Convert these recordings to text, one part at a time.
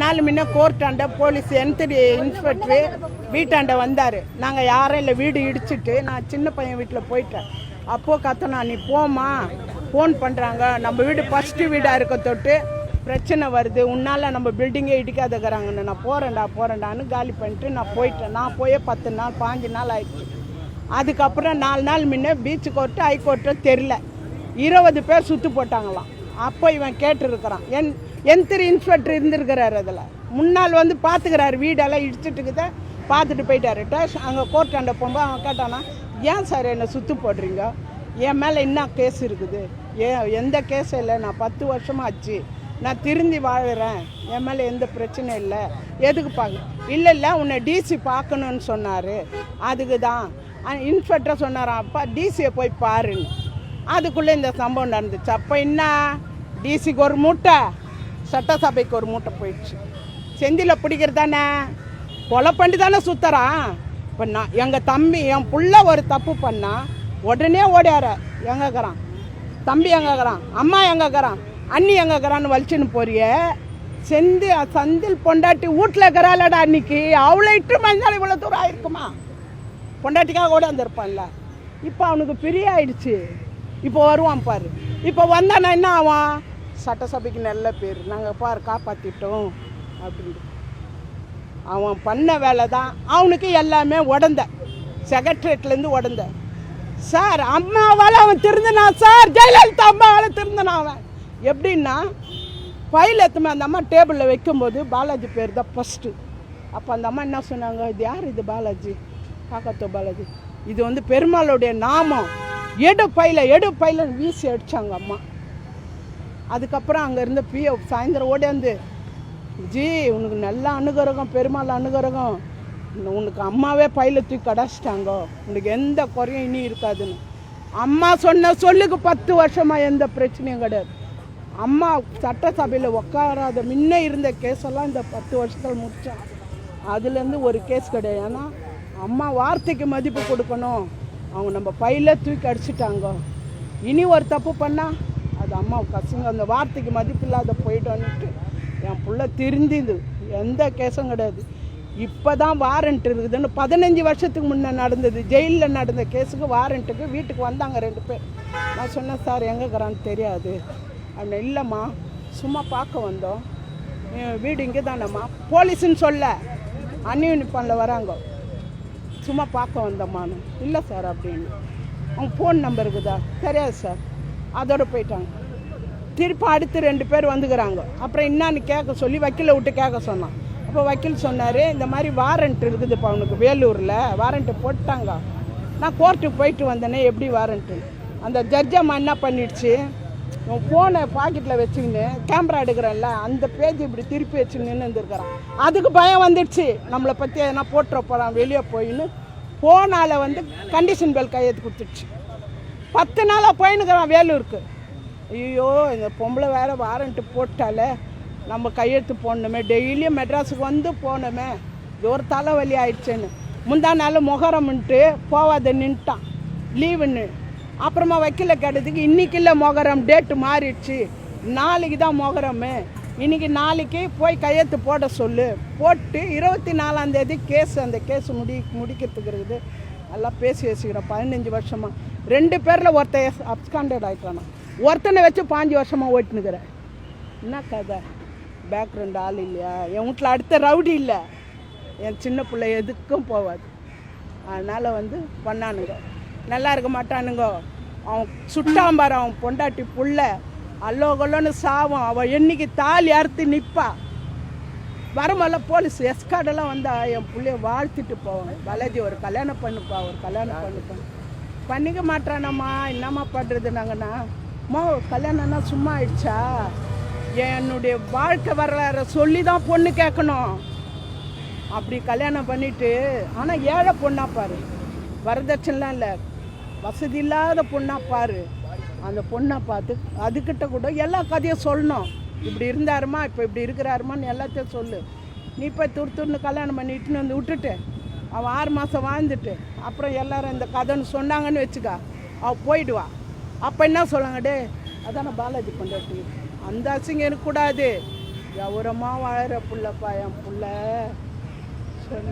நாலு முன்ன கோர்ட்டாண்ட police entry inspector வீட்டாண்ட வந்தார். நாங்கள் யாரும் இல்லை, வீடு இடிச்சிட்டு நான் சின்ன பையன் வீட்டில் போயிட்டேன். அப்போது கத்தனா, நீ போமா, ஃபோன் பண்ணுறாங்க, நம்ம வீடு ஃபஸ்ட்டு வீடாக இருக்க தொட்டு பிரச்சனை வருது, உன்னால் நம்ம பில்டிங்கே இடிக்காதக்கிறாங்கன்னு. நான் போகிறேன்டான்னு காலி பண்ணிட்டு நான் போயிட்டேன். நான் போய் 10 நாள் 5 நாள் ஆயிடுச்சு. அதுக்கப்புறம் 4 நாள் முன்ன பீச் கோர்ட்டு ஹைகோர்ட்டோ தெரில 20 பேர் சுற்று போட்டாங்களாம். அப்போ இவன் கேட்டுருக்கிறான். என்ட்ரி இன்ஸ்பெக்டர் இருந்திருக்கிறாரு. அதில் முன்னாள் வந்து பார்த்துக்கிறாரு, வீடெல்லாம் இடிச்சிட்டுக்குத பார்த்துட்டு போயிட்டாரு. அங்கே கோர்ட்டாண்ட போகும்போது அவன் கேட்டானா, ஏன் சார் என்னை சுற்று போடுறீங்க, என் மேலே என்ன கேஸ் இருக்குது? எந்த கேஸும் இல்லை, நான் 10 வருஷமாக ஆச்சு, நான் திருந்தி வாழ்கிறேன், என் மேலே எந்த பிரச்சனையும் இல்லை, எதுக்கு பார்க்க? இல்லை உன்னை டிசி பார்க்கணுன்னு சொன்னார், அதுக்கு தான் இன்ஸ்பெக்டர் சொன்னாரான். அப்பா டிசியை போய் பாருன்னு. அதுக்குள்ளே இந்த சம்பவம் நடந்துச்சு. அப்போ என்ன, டிசிக்கு ஒரு மூட்டை, சட்டசபைக்கு ஒரு மூட்டை போயிடுச்சு. செந்தியில் பிடிக்கிறது தானே, கொலை பண்ணி தானே சுற்றுறான். இப்போ நான் எங்கள் தம்பி என் புள்ள ஒரு தப்பு பண்ணால் உடனே ஓடியார, எங்கேக்கிறான் தம்பி, எங்கேக்கிறான் அம்மா, எங்கேக்கிறான் அண்ணி, எங்கேக்கிறான்னு வலிச்சுன்னு போறிய. சந்தில் பொண்டாட்டி வீட்டில் இருக்கிறாளடா, அன்னைக்கு அவ்வளோ இட்டு மஞ்சள் இவ்வளோ தூரம் ஆயிருக்குமா? பொண்டாட்டிக்காக கூட வந்திருப்பான்ல. இப்போ அவனுக்கு பிரிய ஆயிடுச்சு. இப்போ வருவான் பாரு. இப்போ வந்தானா என்ன ஆவான்? சட்டசபைக்கு நல்ல பேர், நாங்கள் பார் காப்பாற்றிட்டோம் அப்படின்னு. அவன் பண்ண வேலை தான் அவனுக்கு எல்லாமே உடந்த, செக்ரட்டரியேட்லேருந்து உடந்த. சார் அம்மாவால் அவன் திருந்தினான் சார், ஜெயலலிதா அம்மாவால் திருந்தினான் அவன். எப்படின்னா, ஃபைல் எடுத்துமே அந்த அம்மா டேபிளில் வைக்கும்போது பாலாஜி பேர் தான் ஃபஸ்ட்டு. அப்போ அந்த அம்மா என்ன சொன்னாங்க, இது யார் இது பாலாஜி, காக்கத்தோ பாலாஜி, இது வந்து பெருமாளுடைய நாமம், எடு பையில வீசி அடித்தாங்க அம்மா. அதுக்கப்புறம் அங்கே இருந்த பிஎஃப் சாயந்தரம் ஓடியாந்து, ஜி உனக்கு நல்ல அனுகிரகம், பெருமாள் அனுகிரகம், உனக்கு அம்மாவே பையில தூக்கி கடைச்சிட்டாங்க, உனக்கு எந்த குறையும் இனி இருக்காதுன்னு. அம்மா சொன்ன சொல்லுக்கு 10 வருஷமாக எந்த பிரச்சனையும் கிடையாது. அம்மா சட்டசபையில் உட்காராத முன்ன இருந்த கேஸெல்லாம் இந்த 10 வருஷத்தில் முடித்தான். அதுலேருந்து ஒரு கேஸ் கிடையாது. ஏன்னா அம்மா வார்த்தைக்கு மதிப்பு கொடுக்கணும். அவங்க நம்ம பையில தூக்கி அடிச்சிட்டாங்க, இனி ஒரு தப்பு பண்ணால் அது அம்மாவுக்கு கசுங்க, அந்த வார்த்தைக்கு மதிப்பு இல்லாத போய்ட்டோன்னுட்டு என் புள்ள திருந்திது. எந்த கேஸும் கிடையாது. இப்போ தான் வாரண்ட் இருக்குதுன்னு 15 வருஷத்துக்கு முன்னே நடந்தது, ஜெயிலில் நடந்த கேஸுக்கு வாரண்ட்டுக்கு வீட்டுக்கு வந்தாங்க 2 பேர். நான் சொன்னேன், சார் எங்கேக்கிறான்னு தெரியாது அப்படின்னு. இல்லைம்மா சும்மா பார்க்க வந்தோம், வீடு இங்கே தானேம்மா, போலீஸுன்னு சொல்ல அன்யூனிஃபார்மில் வராங்க, சும்மா பார்க்க வந்தம்மான்னு. இல்லை சார் அப்படின்னு. அவங்க ஃபோன் நம்பர் இருக்குதா? தெரியாது சார். அதோடு போயிட்டாங்க. திருப்பி அடுத்து 2 பேர் வந்துக்கிறாங்க. அப்புறம் என்னான்னு கேட்க சொல்லி வக்கீலை விட்டு கேட்க சொன்னான். அப்போ வக்கீல் சொன்னார், இந்த மாதிரி வாரண்ட் இருக்குது இப்போ அவனுக்கு வேலூரில், வாரண்ட்டு போட்டாங்க, நான் கோர்ட்டுக்கு போயிட்டு வந்தேனே, எப்படி வாரண்ட்டு? அந்த ஜட்ஜம்மா என்ன பண்ணிடுச்சு, உன் ஃபோனை பாக்கெட்டில் வச்சுக்கின்னு கேமரா எடுக்கிறேன்ல, அந்த பேஜ் இப்படி திருப்பி வச்சு நின்று இருந்துருக்கிறான். அதுக்கு பயம் வந்துடுச்சு, நம்மளை பற்றி எதனா போட்டுற போகிறான் வெளியே போயின்னு. ஃபோனால் வந்து கண்டிஷன் பெல் கையெழுத்து கொடுத்துடுச்சு. 10 நாளாக போயின்னுக்கிறான் வேலூருக்கு. ஐயோ இந்த பொம்பளை வேறு வாரண்ட்டு போட்டாலே நம்ம கையெழுத்து போடணுமே, டெய்லியும் மெட்ராஸுக்கு வந்து போகணுமே, இது ஒரு தலைவலி ஆயிடுச்சுன்னு. முந்தா நாள் மொகரம்ன்ட்டு போவாத நின்ட்டான், லீவுன்னு. அப்புறமா வக்கீல கேட்டதுக்கு, இன்றைக்கி இல்லை மொகரம், டேட்டு மாறிடுச்சு, நாளைக்கு தான் மொகரமு, நாளைக்கு போய் கையெழுத்து போட சொல்லு. போட்டு 24ஆம் தேதி கேஸ், அந்த கேஸ் முடிக்கிறதுக்கு இருக்குது. எல்லாம் பேசி வச்சுக்கிறேன் 15 வருஷமாக. 2 பேரில் ஒருத்தன் அப்ஸ்காண்டட் ஆகிட்டானா, ஒருத்தனை வச்சு 5 வருஷமாக ஓட்டினுக்கிறேன். என்ன கதை? பேக்ரவுண்ட் ஆள் இல்லையா? என் வீட்டில் அடுத்த ரவுடி இல்லை, என் சின்ன பிள்ளை எதுக்கும் போவாது. அதனால் வந்து பண்ணானுங்க, நல்லா இருக்க மாட்டானுங்க. அவன் சுட்டாம்பார், அவன் பொண்டாட்டி புள்ள அல்லோகொல்லன்னு சாவும். அவன் என்னைக்கு தாலி அறுத்து நிற்பா. வரமெல்லாம் போலீஸ் எஸ்கார்டெல்லாம் வந்தால் என் பிள்ளைய வாழ்த்திட்டு போவாங்க, பாலாஜி ஒரு கல்யாணம் பண்ணுப்பா, ஒரு கல்யாணம் பண்ணிக்க மாட்டானம்மா, என்னம்மா பண்ணுறது நாங்கண்ணா? அம்மா கல்யாணம்னா சும்மா ஆயிடுச்சா? என்னுடைய வாழ்க்கை வரலாறு சொல்லி தான் பொண்ணு கேட்கணும். அப்படி கல்யாணம் பண்ணிவிட்டு, ஆனால் ஏழை பொண்ணா பாரு, வரதட்சணைலாம் இல்லை, வசதி இல்லாத பொண்ணா பாரு. அந்த பொண்ணை பார்த்து அதுக்கிட்ட கூட எல்லா கதையும் சொல்லணும். இப்படி இருந்தாருமா, இப்போ இப்படி இருக்கிறாருமான்னு எல்லாத்தையும் சொல்லு. நீ போய் துருத்துன்னு கல்யாணம் பண்ணிட்டுன்னு வந்து விட்டுட்டு அவன் 6 மாதம் வாழ்ந்துட்டு அப்புறம் எல்லோரும் இந்த கதைன்னு சொன்னாங்கன்னு வச்சுக்கா, அவள் போயிடுவா. அப்போ என்ன சொல்லுவாங்க, டே அதான பாலாஜி பொண்டாட்டி, அந்த அசிங்கம் இருக்கக்கூடாது, கௌரவமாக வாழற புள்ளப்பா என் புள்ள.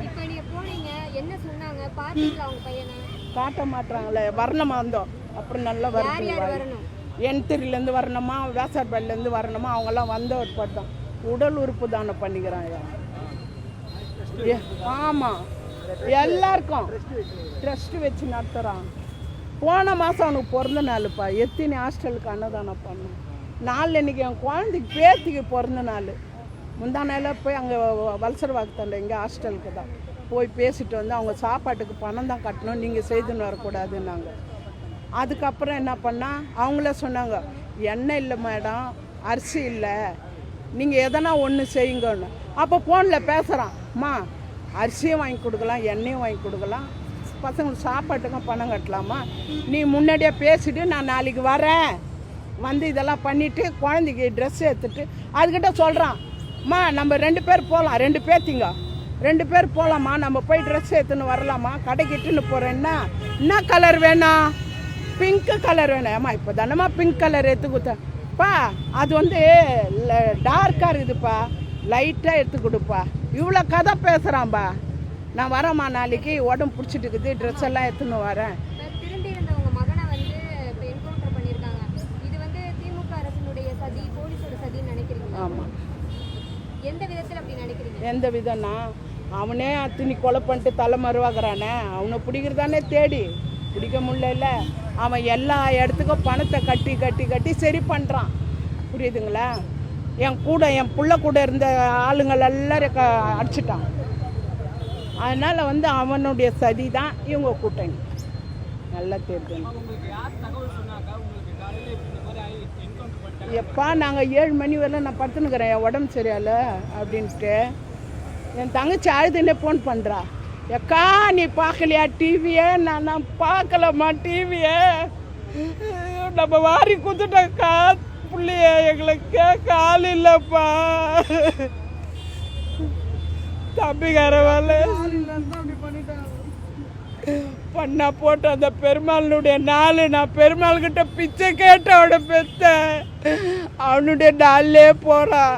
இப்போ நீங்க போனீங்க, என்ன சொன்னாங்க? பாத்தீங்களா அவங்க பையனை? காட்ட மாட்டாங்களே. வரணுமா வந்தோம், அப்புறம் நல்லா வரணும். என்திரிலேருந்து வரணுமா, வேசார்பாடிலேருந்து வரணுமா, அவங்கெல்லாம் வந்த ஒரு பட்டம் உடல் உறுப்பு தானம் பண்ணிக்கிறாங்க. ஆமாம், எல்லாருக்கும் ட்ரஸ்ட்டு வச்சு நடத்துகிறான். போன மாதம் அவனுக்கு பிறந்த நாளுப்பா. எத்தனை ஹாஸ்டலுக்கு அன்னதானம் பண்ணோம். நாளைக்கு என் குழந்தைக்கு பேத்திக்கு பிறந்த நாள். முந்தா நாளில் போய் அங்கே வல்சர் வாக்குத்தாண்ட எங்கள் ஹாஸ்டலுக்கு தான் போய் பேசிட்டு வந்து அவங்க சாப்பாட்டுக்கு பணம் தான் கட்டணும், நீங்கள் செய்துன்னு வரக்கூடாதுன்னாங்க. அதுக்கப்புறம் என்ன பண்ணால் அவங்களே சொன்னாங்க, எண்ணெய் இல்லை மேடம், அரிசி இல்லை, நீங்கள் எதனா ஒன்று செய்யுங்கன்னு. அப்போ ஃபோனில் பேசுகிறான்ம்மா, அரிசியும் வாங்கி கொடுக்கலாம், எண்ணெயும் வாங்கி கொடுக்கலாம், பசங்களுக்கு சாப்பாட்டுக்கும் பணம் கட்டலாமா, நீ முன்னாடியே பேசிவிட்டு நான் நாளைக்கு வரேன், வந்து இதெல்லாம் பண்ணிவிட்டு குழந்தைக்கு ட்ரெஸ் எடுத்துட்டு அதுக்கிட்ட சொல்கிறான்ம்மா, நம்ம 2 பேர் போகலாம், 2 பேர்த்திங்க 2 பேர் போகலாமா, நம்ம போய் ட்ரெஸ் எடுத்துன்னு வரலாமா, கடைக்கிட்டுன்னு போகிறேன்னா என்ன கலர் வேணும், பிங்க்கு கலர் வேணும். ஏம்மா இப்போ தானம்மா பிங்க் கலர் எடுத்து கொடுத்தேன்ப்பா, அது வந்து டார்க்காக இருக்குதுப்பா, லைட்டாக எடுத்து கொடுப்பா. இவ்வளோ கதை பேசுகிறான்பா. நான் வரேம்மா, நாளைக்கு உடம்பு பிடிச்சிட்டு இருக்குது, ட்ரெஸ் எல்லாம் எடுத்துன்னு வரேன். திரும்பி இருந்தவங்க மகனை வந்து இப்போ என்கவுண்டர் பண்ணியிருக்காங்க. இது வந்து திமுக அரசினுடைய சதி, போலீஸோட சதின்னு நினைக்கிறீங்க? ஆமாம். எந்த விதத்தில் அப்படி நினைக்கிறீங்க? எந்த விதம்னா, அவனே அத்தினி கொலை பண்ணிட்டு தலை மறுவாகிறானே, அவனை பிடிக்கிறதானே தேடி பிடிக்க முடியல. அவன் எல்லா இடத்துக்கும் பணத்தை கட்டி கட்டி கட்டி சரி பண்ணுறான். புரியுதுங்களா? என் புள்ள கூட இருந்த ஆளுங்கள் எல்லாரும் அடிச்சிட்டான். அதனால் வந்து அவனுடைய சதி தான் இவங்க கூட்டணி. நல்லா தெரிஞ்சு எப்பா நாங்கள் 7 மணி வரல நான் படுத்துனுக்கிறேன், என் உடம்பு சரியால அப்படின்ட்டு. என் தங்கச்சி அழுதுன்னே ஃபோன் பண்ணுறா, எக்கா நீ பார்க்கலையா டிவியை? நான் பார்க்கலம்மா டிவியை, நம்ம வாரி குத்துட்டக்கா புள்ளைய, எங்களுக்கு கேட்க ஆள் இல்லைப்பா. தம்பிக்கார வேலை பண்ணா போட்டு அந்த பெருமாளுடைய நாள், நான் பெருமாள்கிட்ட பிச்சை கேட்ட அவனை பெத்த, அவனுடைய நாள்லே போகிறான்.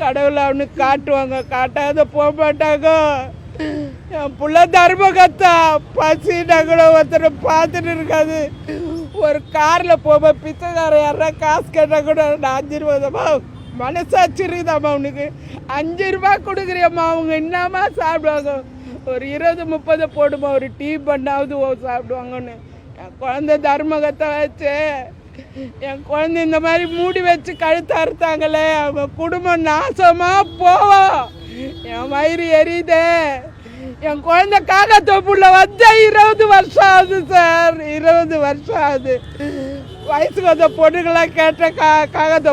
கடவுளை அவனுக்கு காட்டுவாங்க, காட்டாத போக மாட்டாங்க. என் புள்ள தர்மகத்தா பசினா கூட ஒருத்தரை பார்த்துட்டு இருக்காது. ஒரு காரில் போகும்போது பிச்சைக்காரன் யாரா காசு கேட்டால் கூட நான் 5 ரூபாய்தாம்மா, மனசாட்சி இருக்குதாம்மா அவனுக்கு, 5 ரூபாய் கொடுக்குறியம்மா, அவங்க என்னம்மா சாப்பிடுவாங்க? ஒரு 20-30 போடுமா, ஒரு டீ பண்ணாவது சாப்பிடுவாங்கன்னு. என் குழந்தை தர்மகத்தை வச்சு என் குழந்தை இந்த மாதிரி மூடி வச்சு கழுத்து அறுத்தாங்களே, அவங்க குடும்பம் நாசமாக போவோம். என் வயிறு எரியுதே. என் குழந்தை காகத்தோப்புள்ள வந்து 20 வருஷம் ஆகுது சார், 20 வருஷம் ஆகுது. வயசுக்கு வந்த பொண்ணுங்களாம் கேட்ட காகத்தோ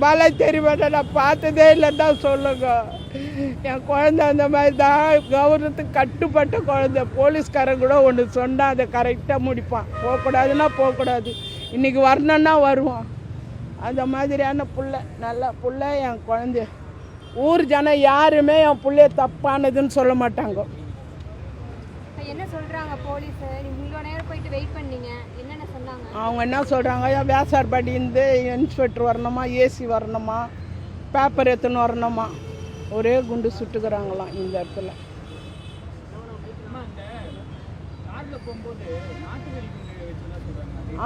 பாலை தெரியுமாட்டா, நான் பார்த்ததே இல்லைன்னு தான் சொல்லுங்க. என் குழந்தை அந்த மாதிரி தான் கவர்னத்துக்கு கட்டுப்பட்ட குழந்தை. போலீஸ்காரன் கூட ஒன்று சொன்னால் அதை கரெக்டாக முடிப்பான். போகக்கூடாதுன்னா போகக்கூடாது, இன்றைக்கி வரணுன்னா வருவான். அந்த மாதிரியான புள்ள, நல்ல புள்ள என் குழந்தை. ஊர் ஜனம் யாருமே என் பிள்ளைய தப்பானதுன்னு சொல்ல மாட்டாங்க. என்ன சொல்கிறாங்க போலீஸ்? இவ்வளோ நேரம் போயிட்டு வெயிட் பண்ணீங்க, என்னென்ன சொன்னாங்க? அவங்க என்ன சொல்கிறாங்க, வேசார்பாடியிருந்து இன்ஸ்பெக்டர் வரணுமா, ஏசி வரணுமா, பேப்பர் எடுத்துன்னு வரணுமா, ஒரே குண்டு சுட்டுக்கிறாங்களாம் இந்த இடத்துல.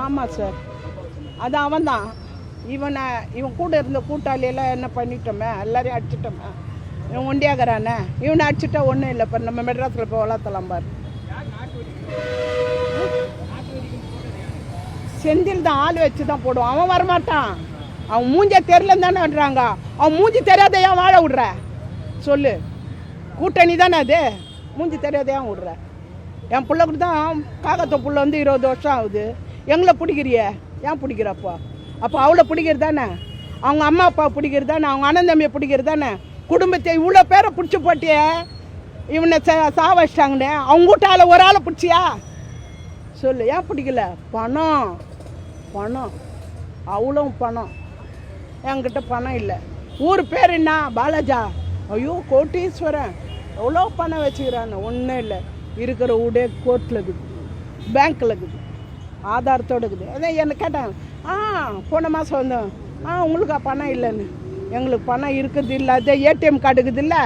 ஆமாம் சார், அது அவன் தான். இவன் கூட இருந்த கூட்டாளியெல்லாம் என்ன பண்ணிட்டோமே, எல்லாரையும் அடிச்சிட்டோமே. இவன் ஒண்டியாகிறானே, இவனை அடிச்சுட்டா ஒன்றும் இல்லை. இப்போ நம்ம மெட்ராஸில் போய் வளர்த்தலாம் பாரு. செந்தில் தான் ஆள் வச்சு தான் போடுவான். அவன் வரமாட்டான். அவன் மூஞ்ச தெரியலன்னு தானே விடுறாங்க. அவன் மூஞ்சி தெரியாத ஏன் வாழ விடுற சொல்லு? கூட்டணி தானே அது, மூஞ்சி தெரியாத ஏன் விடுற? என் பிள்ளை கூட தான் காகத்தோ புள்ள வந்து 20 வருஷம் ஆகுது. எங்களை பிடிக்கிறிய? ஏன் பிடிக்கிறப்போ? அப்போ அவளை பிடிக்கிறது தானே, அவங்க அம்மா அப்பா பிடிக்கிறது தானே, அவங்க அண்ணன் தம்பியை பிடிக்கிறது தானே. குடும்பத்தை இவ்வளோ பேரை பிடிச்சி போட்டியே, இவனை சாவச்சிட்டாங்கன்னு அவங்க வீட்டால ஒரு ஆளை பிடிச்சியா சொல்லு? ஏன் பிடிக்கல? பணம் பணம், அவ்வளோ பணம். என்கிட்ட பணம் இல்லை. ஊர் பேர் என்ன? பாலாஜா. ஐயோ கோட்டீஸ்வரன், எவ்வளோ பணம் வச்சுக்கிறான்னு. ஒன்றும் இல்லை, இருக்கிற வீடே கோர்ட்டில் இருக்குது, பேங்க்கில் இருக்குது, ஆதாரத்தோடு இருக்குது. அதான் என்ன கேட்டாங்க, போன மாதம் வந்தோம், உங்களுக்கு பணம் இல்லைன்னு. எங்களுக்கு பணம் இருக்குது இல்லை அது ஏடிஎம் கார்டு இருக்குது இல்லை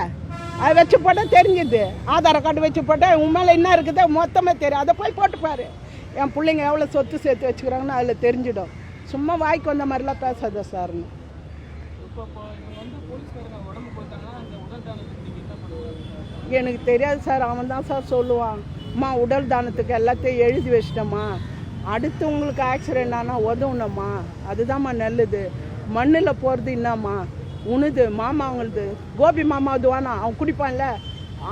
அதை வச்சு போட்டால் தெரிஞ்சுது. ஆதார் கார்டு வச்சு போட்டால் உன் மேலே என்ன இருக்குது மொத்தமாக தெரியும். அதை போய் போட்டுப்பாரு. என் பிள்ளைங்க எவ்வளோ சொத்து சேர்த்து வச்சுக்கிறாங்கன்னு அதில் தெரிஞ்சிடும். சும்மா வாய்க்கு வந்த மாதிரிலாம் பேசாத சார்னு. எனக்கு தெரியாது சார், அவன் தான் சார் சொல்லுவான். அம்மா உடல் தானத்துக்கு எல்லாத்தையும் எழுதி வச்சிட்டம்மா, அடுத்து உங்களுக்கு ஆக்சிடென்ட் ஆனால் உதவுனம்மா, அதுதான்மா நல்லது. மண்ணில் போகிறது என்னம்மா உணுது மாமா அவங்களது. கோபி மாமாவது வானா, அவன் குடிப்பான்ல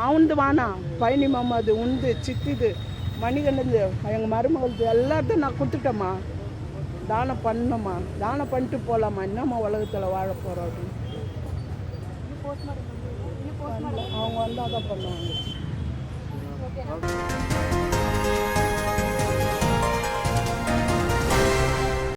அவனது வானா. பழனி மாமாவது உண்டு, சித்திது, மணிகண்டது, எங்கள் மருமகளுக்கு எல்லாத்தையும் நான் கொடுத்துட்டேம்மா. தானம் பண்ணம்மா, தானம் பண்ணிட்டு போகலாமா, என்னம்மா உலகத்தில் வாழ போகிறோம் அப்படின்னு. அவங்க வந்தால் தான் பண்ணுவாங்க.